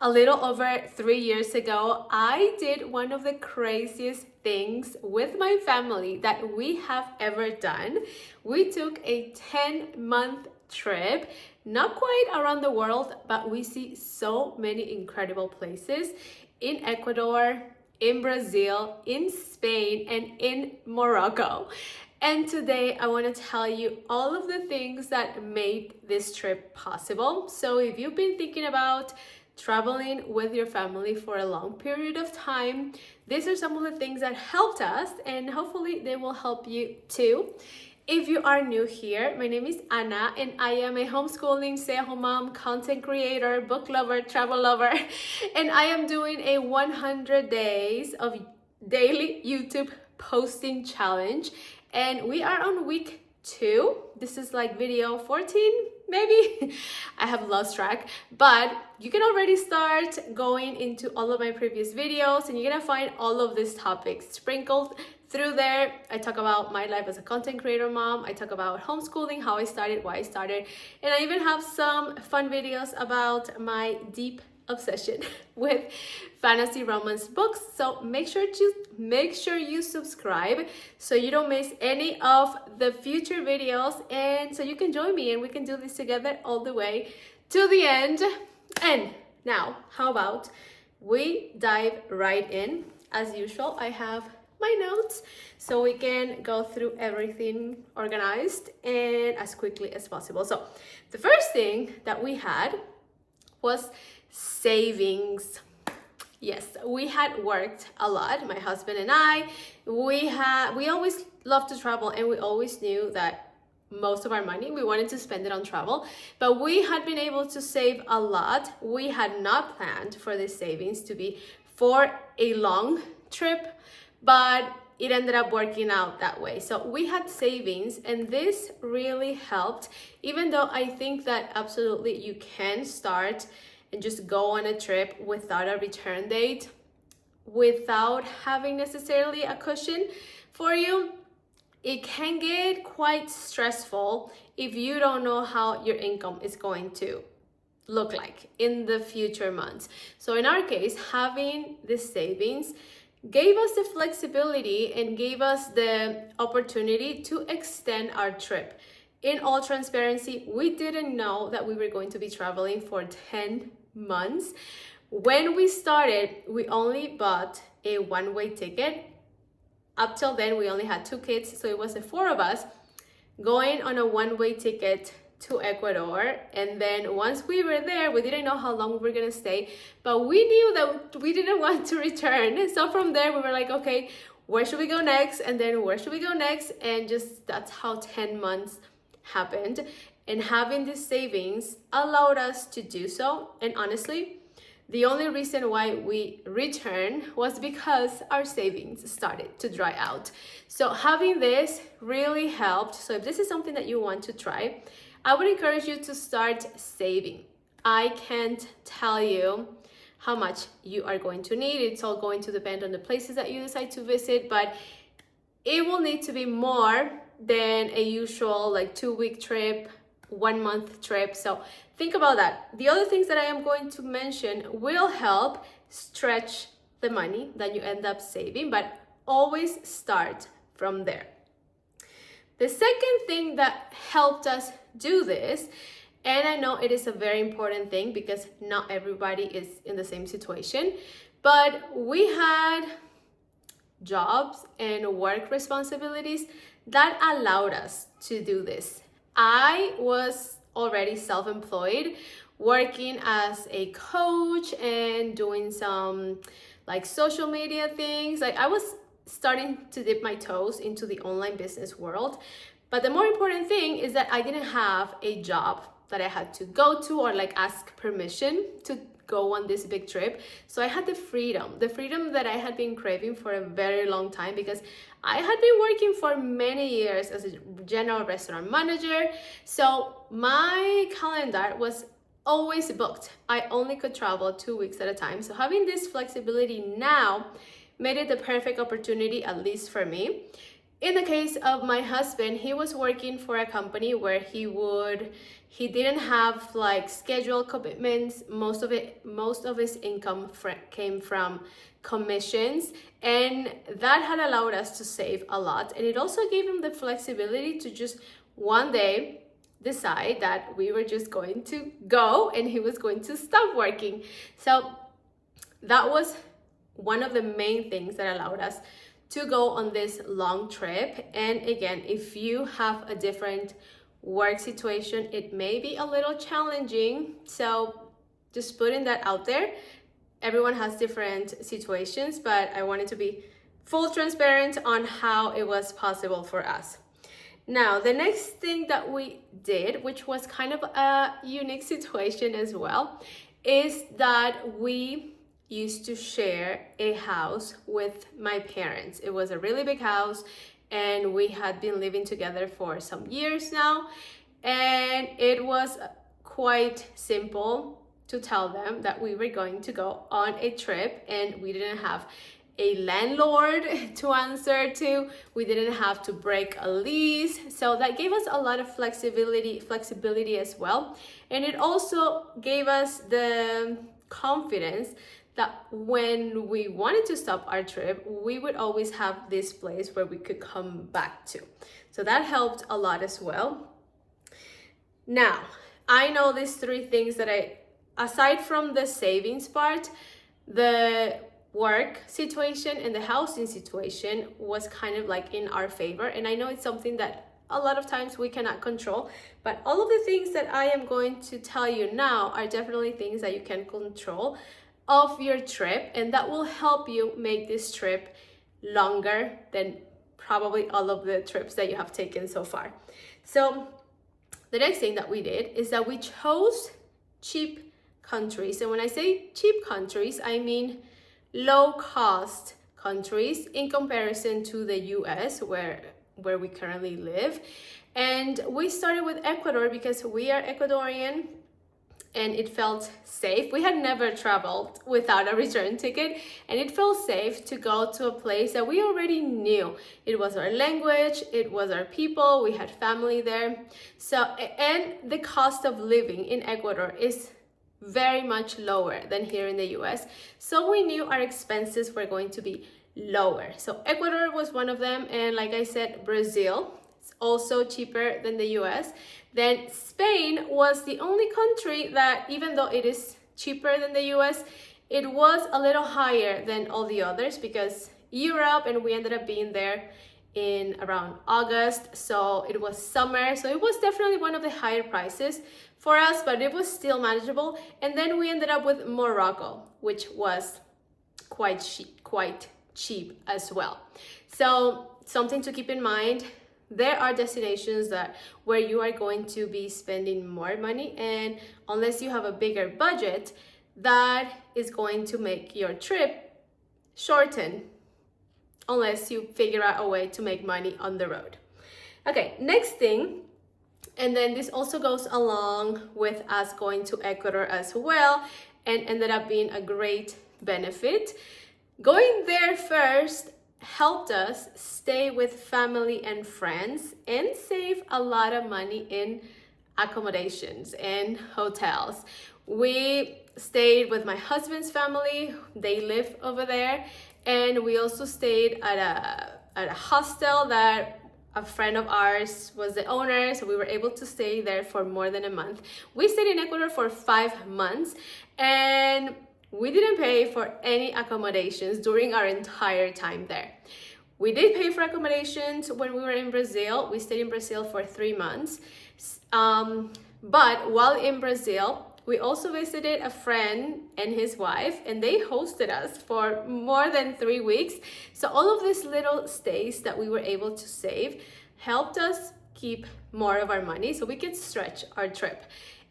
A little over 3 years ago, I did one of the craziest things with my family that we have ever done. We took a 10-month trip, not quite around the world, but we see so many incredible places in Ecuador, in Brazil, in Spain, and in Morocco. And today I want to tell you all of the things that made this trip possible. So if you've been thinking about traveling with your family for a long period of time, these are some of the things that helped us, and hopefully they will help you too. If you are new here, my name is Ana and I am a homeschooling, stay-at-home mom, content creator, book lover, travel lover, and I am doing a 100 days of daily YouTube posting challenge, and we are on week 2. This is like video 14 maybe. I have lost track, but you can already start going into all of my previous videos and you're gonna find all of these topics sprinkled through there. I talk about my life as a content creator mom. I talk about homeschooling, how I started, why I started, and I even have some fun videos about my deep obsession with fantasy romance books. So make sure you subscribe so you don't miss any of the future videos, and so you can join me and we can do this together all the way to the end. And now, how about we dive right in? As usual, I have my notes so we can go through everything organized and as quickly as possible. So the first thing that we had was savings. Yes, we had worked a lot, my husband and I. We always loved to travel, and we always knew that most of our money we wanted to spend it on travel, but we had been able to save a lot. We had not planned for this savings to be for a long trip, but it ended up working out that way. So we had savings, and this really helped, even though I think that absolutely you can start and just go on a trip without a return date, without having necessarily a cushion for you. It can get quite stressful if you don't know how your income is going to look like in the future months. So in our case, having this savings gave us the flexibility and gave us the opportunity to extend our trip. In all transparency, we didn't know that we were going to be traveling for 10 months. When we started, we only bought a one-way ticket. Up till then, we only had 2 kids, so it was the 4 of us going on a one-way ticket to Ecuador. And then once we were there, we didn't know how long we were gonna stay, but we knew that we didn't want to return. So from there, we were like, okay, where should we go next? And then where should we go next? And just that's how 10 months happened. And having this savings allowed us to do so. And honestly, the only reason why we returned was because our savings started to dry out. So having this really helped. So if this is something that you want to try, I would encourage you to start saving. I can't tell you how much you are going to need. It's all going to depend on the places that you decide to visit, but it will need to be more than a usual like 2-week trip, 1-month trip. So think about that. The other things that I am going to mention will help stretch the money that you end up saving, but always start from there. The second thing that helped us do this, and I know it is a very important thing because not everybody is in the same situation, but we had jobs and work responsibilities that allowed us to do this. I was already self-employed, working as a coach and doing some like social media things. Like I was starting to dip my toes into the online business world. But the more important thing is that I didn't have a job that I had to go to or like ask permission to go on this big trip. So I had the freedom that I had been craving for a very long time, because I had been working for many years as a general restaurant manager. So my calendar was always booked. I only could travel 2 weeks at a time. So having this flexibility now made it the perfect opportunity, at least for me. In the case of my husband, he was working for a company where he would He didn't have like scheduled commitments. Most of his income came from commissions, and that had allowed us to save a lot. And it also gave him the flexibility to just one day decide that we were just going to go and he was going to stop working. So that was one of the main things that allowed us to go on this long trip. And again, if you have a different work situation, it may be a little challenging. So just putting that out there. Everyone has different situations, but I wanted to be full transparent on how it was possible for us. Now, the next thing that we did, which was kind of a unique situation as well, is that we used to share a house with my parents. It was a really big house, and we had been living together for some years now, and it was quite simple to tell them that we were going to go on a trip, and we didn't have a landlord to answer to. We didn't have to break a lease. So that gave us a lot of flexibility as well. And it also gave us the confidence that when we wanted to stop our trip, we would always have this place where we could come back to. So that helped a lot as well. Now, I know these three things that aside from the savings part, the work situation and the housing situation was kind of like in our favor. And I know it's something that a lot of times we cannot control, but all of the things that I am going to tell you now are definitely things that you can control of your trip, and that will help you make this trip longer than probably all of the trips that you have taken so far. So the next thing that we did is that we chose cheap countries. And when I say cheap countries, I mean low cost countries in comparison to the US where we currently live. And we started with Ecuador because we are Ecuadorian and it felt safe. We had never traveled without a return ticket, and it felt safe to go to a place that we already knew. It was our language, it was our people, we had family there. So, and the cost of living in Ecuador is very much lower than here in the US. So we knew our expenses were going to be lower. So Ecuador was one of them, and like I said, Brazil is also cheaper than the US. Then Spain was the only country that, even though it is cheaper than the US, it was a little higher than all the others because Europe, and we ended up being there in around August, so it was summer, so it was definitely one of the higher prices for us, but it was still manageable. And then we ended up with Morocco, which was quite cheap as well. So something to keep in mind, there are destinations where you are going to be spending more money, and unless you have a bigger budget, that is going to make your trip shorten unless you figure out a way to make money on the road. Okay, next thing, and then this also goes along with us going to Ecuador as well, and ended up being a great benefit. Going there first helped us stay with family and friends and save a lot of money in accommodations and hotels. We stayed with my husband's family, they live over there, and we also stayed at a hostel that a friend of ours was the owner, so we were able to stay there for more than a month. We stayed in Ecuador for 5 months, and we didn't pay for any accommodations during our entire time there. We did pay for accommodations when we were in Brazil. We stayed in Brazil for 3 months. But while in Brazil, we also visited a friend and his wife, and they hosted us for more than 3 weeks. So all of these little stays that we were able to save helped us keep more of our money so we could stretch our trip.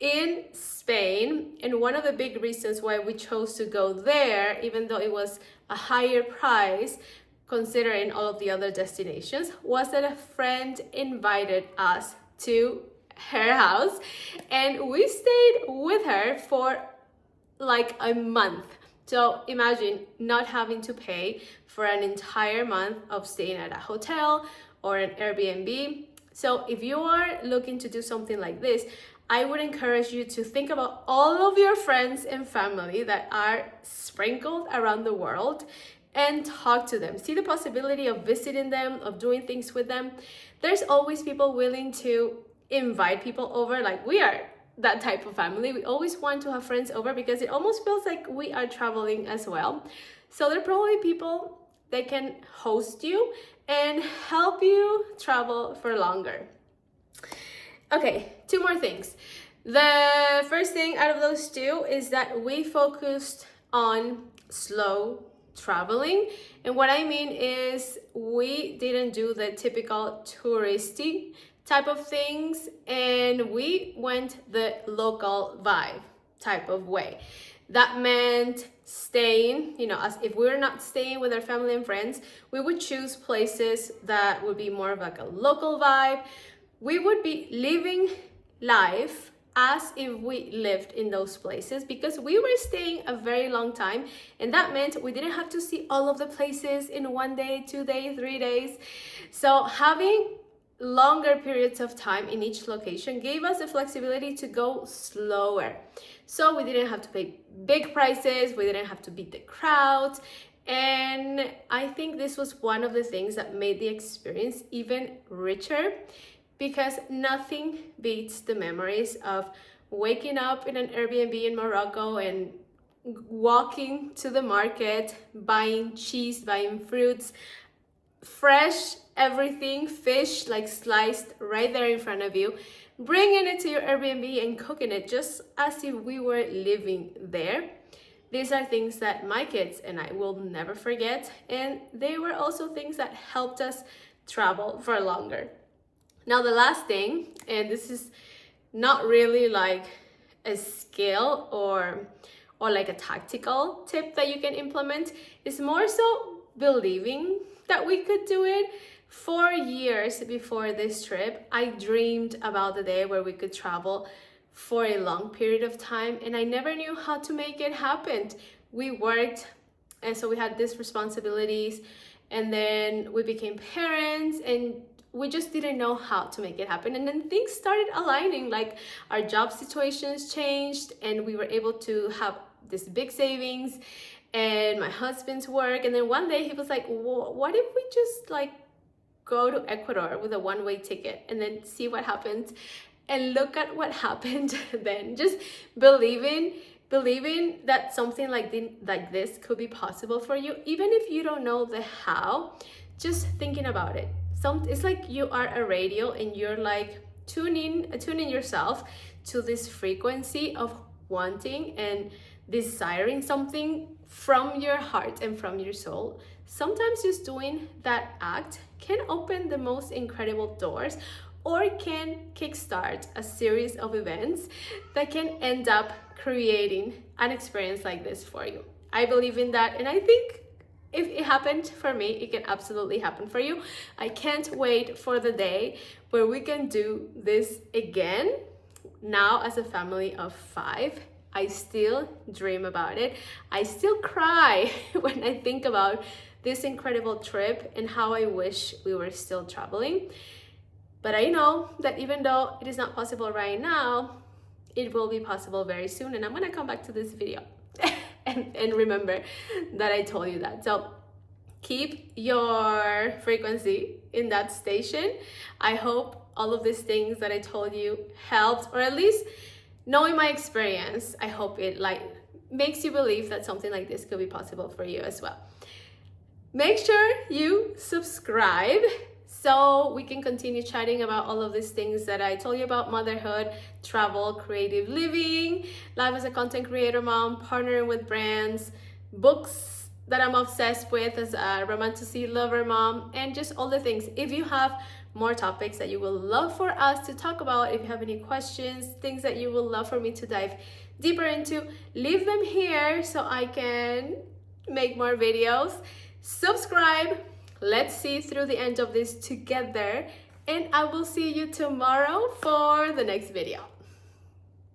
In Spain, and one of the big reasons why we chose to go there, even though it was a higher price considering all of the other destinations, was that a friend invited us to her house, and we stayed with her for like a month. So imagine not having to pay for an entire month of staying at a hotel or an Airbnb. So if you are looking to do something like this, I would encourage you to think about all of your friends and family that are sprinkled around the world and talk to them. See the possibility of visiting them, of doing things with them. There's always people willing to invite people over. Like, we are that type of family. We always want to have friends over because it almost feels like we are traveling as well. So there are probably people that can host you and help you travel for longer. Okay, 2 more things. The first thing out of those 2 is that we focused on slow traveling. And what I mean is we didn't do the typical touristy type of things, and we went the local vibe type of way. That meant staying, as if we were not staying with our family and friends, we would choose places that would be more of like a local vibe. We would be living life as if we lived in those places because we were staying a very long time, and that meant we didn't have to see all of the places in 1 day, 2 days, 3 days. So having longer periods of time in each location gave us the flexibility to go slower. So we didn't have to pay big prices, we didn't have to beat the crowds. And I think this was one of the things that made the experience even richer, because nothing beats the memories of waking up in an Airbnb in Morocco and walking to the market, buying cheese, buying fruits, fresh everything, fish like sliced right there in front of you, bringing it to your Airbnb and cooking it just as if we were living there. These are things that my kids and I will never forget, and they were also things that helped us travel for longer. Now the last thing, and this is not really like a skill or like a tactical tip that you can implement, is more so believing that we could do it. 4 years before this trip, I dreamed about the day where we could travel for a long period of time, and I never knew how to make it happen. We worked, and so we had these responsibilities, and then we became parents, and we just didn't know how to make it happen. And then things started aligning, like our job situations changed, and we were able to have this big savings and my husband's work. And then one day he was like, what if we just like go to Ecuador with a one-way ticket and then see what happens? And look at what happened then. Just believing that something like this could be possible for you, even if you don't know the how. Just thinking about it. It's like you are a radio and you're like tuning yourself to this frequency of wanting and desiring something from your heart and from your soul. Sometimes just doing that act can open the most incredible doors, or can kickstart a series of events that can end up creating an experience like this for you. I believe in that, and I think if it happened for me, it can absolutely happen for you. I can't wait for the day where we can do this again. Now, as a family of 5, I still dream about it. I still cry when I think about this incredible trip and how I wish we were still traveling. But I know that even though it is not possible right now, it will be possible very soon. And I'm gonna come back to this video and remember that I told you that. So keep your frequency in that station. I hope all of these things that I told you helped, or at least knowing my experience, I hope it like makes you believe that something like this could be possible for you as well. Make sure you subscribe so we can continue chatting about all of these things that I told you about: motherhood, travel, creative living, life as a content creator mom, partnering with brands, books that I'm obsessed with as a romantasy lover mom, and just all the things. If you have more topics that you will love for us to talk about, if you have any questions, things that you will love for me to dive deeper into, leave them here so I can make more videos. Subscribe. Let's see through the end of this together, and I will see you tomorrow for the next video.